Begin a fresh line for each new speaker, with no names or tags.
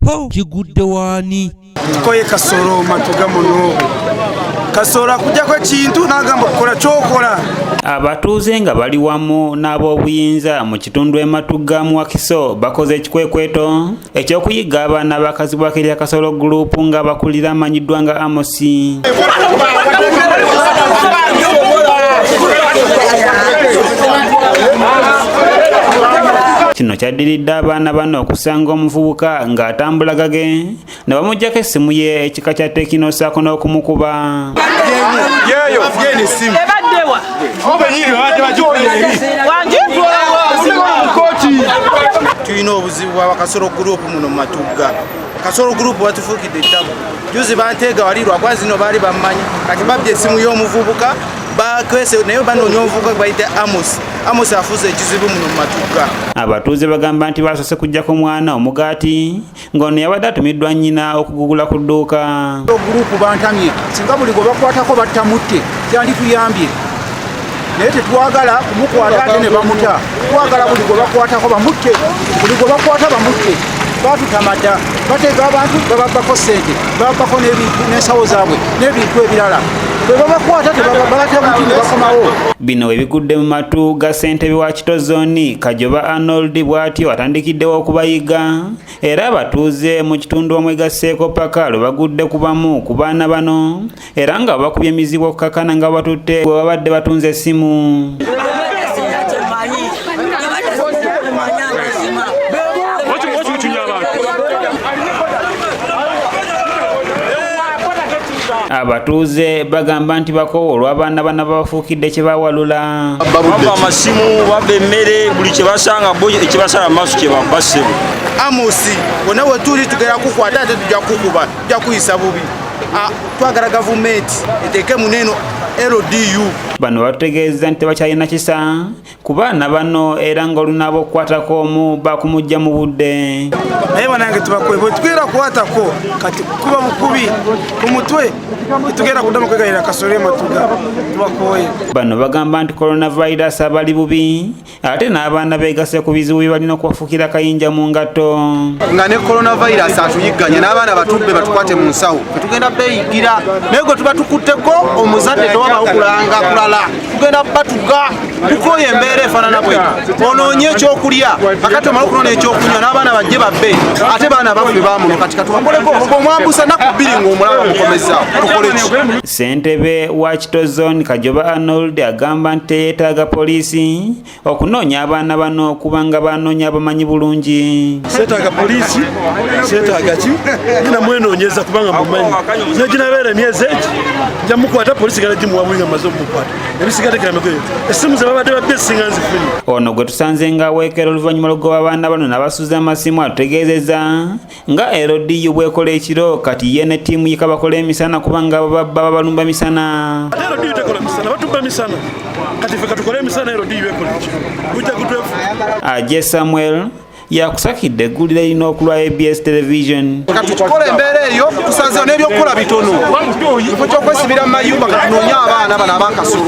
po kigudde wani
koye Kasolo Matuga muno Kasolo kujjako ekintu n'agamba kukola kyokola.
Abatuuze nga bali wamu n'ab'obuyinza mu kitundu e Matuga mu Wakiso bakoze ekikwekweto ekyokuyiga abaana bakazibwako erya Kasolo Group nga bakulira amanyiddwa nga Amosi. Kino kyaddiridde abaana bano okusanga omuvubuka ng'atambula gage ne bamuggyako essimu ye ekika kya Tekino ssaako n'okumukuba.
Tulina obuzibu bwa Kasolo Group muno mu Matuga. Kasolo Group batufuukidde ettabu. Juzi banteega wali lwakwa zino baali bammanyi kati babbye essimu y'omuvubuka bakwese naye banoonya omuvubuka bayite Amos. Amos afuuse ekizibu muno mu Matuga.
Abatuuze bagamba nti baasose kuggyako mwana omugaati ng'ono yabadde atumiddwa nnyina okugugula ku dduuka.
Group bantamye singa buli gwe bakwatako battamutte kyandituyambye naye tetwagala kumukwata ate ne bamuta. Twagala buli gwe bakwatako bamutte, buli gwe bakwata bamutte. Batutamada bateega abantu bababbako ssente bababbako n'ensawo zaabwe n'ebintu ebirala bwe babakwata tebabalatabuti ne bakomawo.
Bino ebigudde mu matu ga ssentebe wa Kito Zooni Kajoba Arnold bw'atyo atandikiddewo okubayiga era abatuuze mu kitundu omwegasseeko paka lwe bagudde ku bamu ku baana bano era nga bakubye emizigo okukakana nga batutte bwe babadde batunze essimu. Abatuuze bagamba nti bakoowolwa abaana bana babafuukidde kye bawalula.
Baba amasimu babba emmere buli kye basanga bo ekibasala maaso kye babassebo.
Amosi wonna we tuli tugera kukwata ate tujja kukuba tujja kuyisa bubi. Twagala gavumenti eteeke muneeno LDU.
Bano batutegeeza nti tebakyalina kisa ku baana bano era ng'olunaaba okukwatako omu bakumujja mu budde.
Naye banange tubakoye bwe tugenda kukwatako kati kuba bukubi ku mutwe tugenda kuddamu kwegayira Kasolo Matuga tubakoye.
Bano bagamba nti coronavirus abali bubi ate n'abaana beegase ku bizibu bye balina okubafuukira kayinja mu ngatto.
Nga ne coronavirus atuyigganya n'abaana batubbe batukwate mu nsawo tetugenda beeyigira naye gwe tuba tukutteko omuzadde towabawo kulanga kulala tugenda batuga tukoye embeera efaanana bwetyo onoonye ekyokulya akati omala okunona ekyokunywa n'abaana bajje babbe ate baana baffe bamuno kati katubakoleko omwambusa nnaku bbiri ng'omulaba mukomeza tukole ki.
Ssentebe wa Kito Zooni Kajoba Arnold agamba nti teyeetaaga poliisi okunoonya abaana bano okuba nga banoonya abamanyi bulungi.
Seetaaga poliisi seetaaga ki nyina mwenoonyeza kubanga mumanyi naye ginabeera emyezi egi nja mukwata poliisi gala gimuwabuli nga maze omukwata ebisigatekera megoyo essimu ze babadde babbe singa nzifuni.
Ono gwe tusanze nga weekera oluvannyuma lw'okugoba abaana bano n'abasuuza amasimu atutegeezezza nga LDU bw'ekola ekiro kati ye ne ttiimu ye kabakola emisana kubanga baba balumba misana.
Ate LDU tekola misana batubba misana kati ffe katukole emisana LDU ekola ekiro bujja kutwefu.
Ajje Samuel yakusakidde eggulire erina okulwa ABS Television.
Kati tukola embeera eyo tusanzeewo n'ebyokukola bitono kifo ky'okwesibira mu mayumba kati tunoonye abaana bano aba Kasolo.